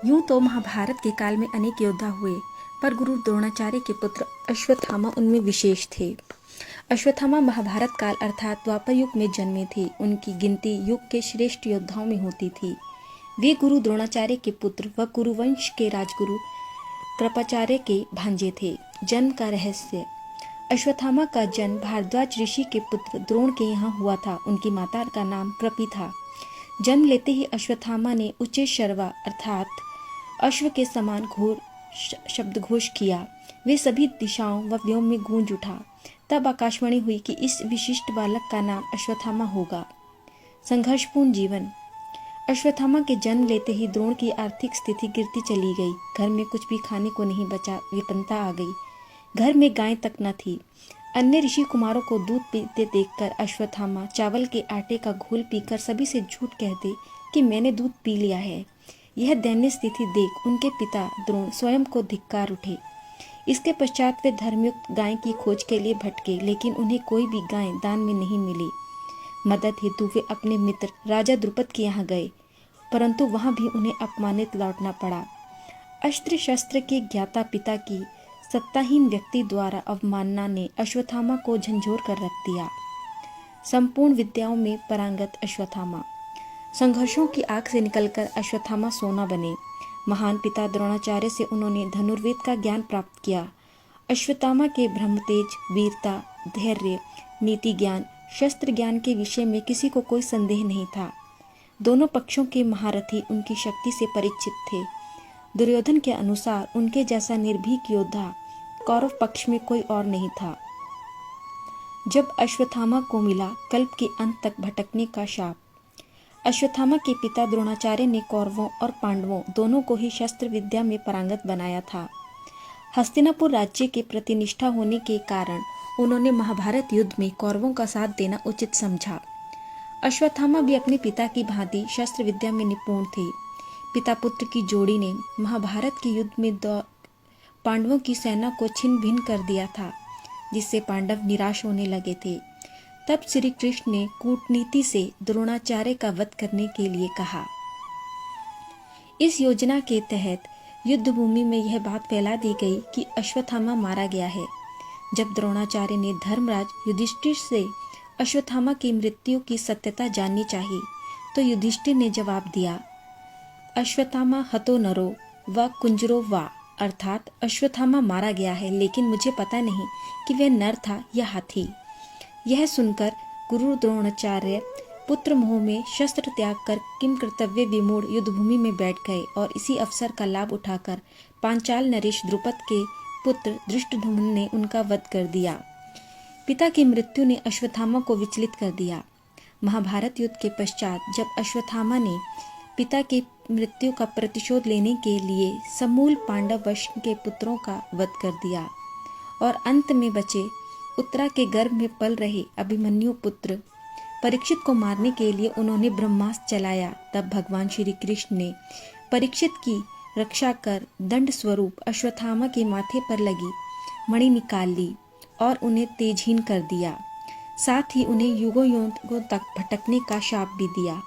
यूं तो महाभारत के काल में अनेक योद्धा हुए, पर गुरु द्रोणाचार्य के पुत्र अश्वत्थामा उनमें विशेष थे। अश्वत्थामा महाभारत काल अर्थात द्वापर युग में जन्मे थे। उनकी गिनती युग के श्रेष्ठ योद्धाओं में होती थी। वे गुरु द्रोणाचार्य के पुत्र व कुरुवंश के राजगुरु कृपाचार्य के भांजे थे। जन्म का रहस्य। अश्वत्थामा का जन्म भारद्वाज ऋषि के पुत्र द्रोण के यहाँ हुआ था। उनकी माता का नाम प्रपी था। जन्म लेते ही अश्वत्थामा ने उच्च शर्वा अर्थात अश्व के समान घोर शब्दघोष किया। वे सभी दिशाओं व व्योम में गूंज उठा। तब आकाशवाणी हुई कि इस विशिष्ट बालक का नाम अश्वत्थामा होगा। संघर्षपूर्ण जीवन। अश्वत्थामा के जन्म लेते ही द्रोण की आर्थिक स्थिति गिरती चली गई। घर में कुछ भी खाने को नहीं बचा। विपन्नता आ गई। घर में गाय तक न थी। अन्य ऋषि कुमारों को दूध पीते देखकर अश्वत्थामा चावल के आटे का घोल पीकर सभी से झूठ कहते कि मैंने दूध पी लिया है। यह दयनीय स्थिति देख उनके पिता द्रोण स्वयं को धिक्कार उठे। इसके पश्चात वे धर्मयुक्त गाय की खोज के लिए भटके, लेकिन उन्हें कोई भी गाय दान में नहीं मिली। मदद हेतु वे अपने मित्र राजा द्रुपद के यहाँ गए, परंतु वहां भी उन्हें अपमानित लौटना पड़ा। अस्त्र शस्त्र के ज्ञाता पिता की सत्ताहीन व्यक्ति द्वारा अवमानना ने अश्वत्थामा को झंझोर कर रख दिया। संपूर्ण विद्याओं में पारंगत अश्वत्थामा। संघर्षों की आग से निकलकर अश्वत्थामा सोना बने। महान पिता द्रोणाचार्य से उन्होंने धनुर्वेद का ज्ञान प्राप्त किया। अश्वत्थामा के ब्रह्मतेज, वीरता, धैर्य, नीति ज्ञान, शस्त्र ज्ञान के विषय में किसी को कोई संदेह नहीं था। दोनों पक्षों के महारथी उनकी शक्ति से परिचित थे। दुर्योधन के अनुसार उनके जैसा निर्भीक योद्धा कौरव पक्ष में कोई और नहीं था। जब अश्वत्थामा को मिला कल्प के अंत तक भटकने का शाप। अश्वत्थामा के पिता द्रोणाचार्य ने कौरवों और पांडवों दोनों को ही शस्त्र विद्या में पारंगत बनाया था। हस्तिनापुर राज्य के प्रति निष्ठा होने के कारण उन्होंने महाभारत युद्ध में कौरवों का साथ देना उचित समझा। अश्वत्थामा भी अपने पिता की भांति शस्त्र विद्या में निपुण थे। पिता पुत्र की जोड़ी ने महाभारत के युद्ध में पांडवों की सेना को छिन्न भिन्न कर दिया था, जिससे पांडव निराश होने लगे थे। तब श्री कृष्ण ने कूटनीति से द्रोणाचार्य का वध करने के लिए कहा। इस योजना के तहत युद्ध भूमि में यह बात फैला दी गई कि अश्वत्थामा मारा गया है। जब द्रोणाचार्य ने धर्मराज युधिष्ठिर से अश्वत्थामा की मृत्यु की सत्यता जाननी चाहिए, तो युधिष्ठिर ने जवाब दिया, अश्वत्थामा हतो नरो व कुंजरो वा, अर्थात अश्वत्थामा मारा गया है, लेकिन मुझे पता नहीं कि वह नर था या हाथी। यह सुनकर गुरु द्रोणाचार्य पुत्र मोह में शस्त्र त्याग कर किम कर्तव्य विमूढ़ युद्धभूमि में बैठ गए और इसी अवसर का लाभ उठाकर पांचाल नरेश द्रुपद के पुत्र धृष्टद्युम्न ने उनका वध कर दिया। पिता की मृत्यु ने अश्वत्थामा को विचलित कर दिया। महाभारत युद्ध के पश्चात जब अश्वत्थामा ने पिता की मृत्यु का प्रतिशोध लेने के लिए समूल पांडव वंश के पुत्रों का वध कर दिया और अंत में बचे उत्तरा के गर्भ में पल रहे अभिमन्यु पुत्र परीक्षित को मारने के लिए उन्होंने ब्रह्मास्त्र चलाया। तब भगवान श्री कृष्ण ने परीक्षित की रक्षा कर दंड स्वरूप अश्वत्थामा के माथे पर लगी मणि निकाल ली और उन्हें तेजहीन कर दिया। साथ ही उन्हें युगों युगों तक भटकने का शाप भी दिया।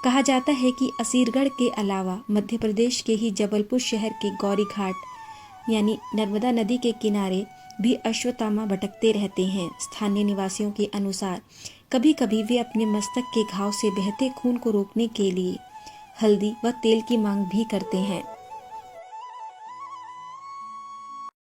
कहा जाता है कि असीरगढ़ के अलावा मध्य प्रदेश के ही जबलपुर शहर के गौरी घाट यानी नर्मदा नदी के किनारे भी अश्वत्थामा भटकते रहते हैं। स्थानीय निवासियों के अनुसार कभी कभी वे अपने मस्तक के घाव से बहते खून को रोकने के लिए हल्दी व तेल की मांग भी करते हैं।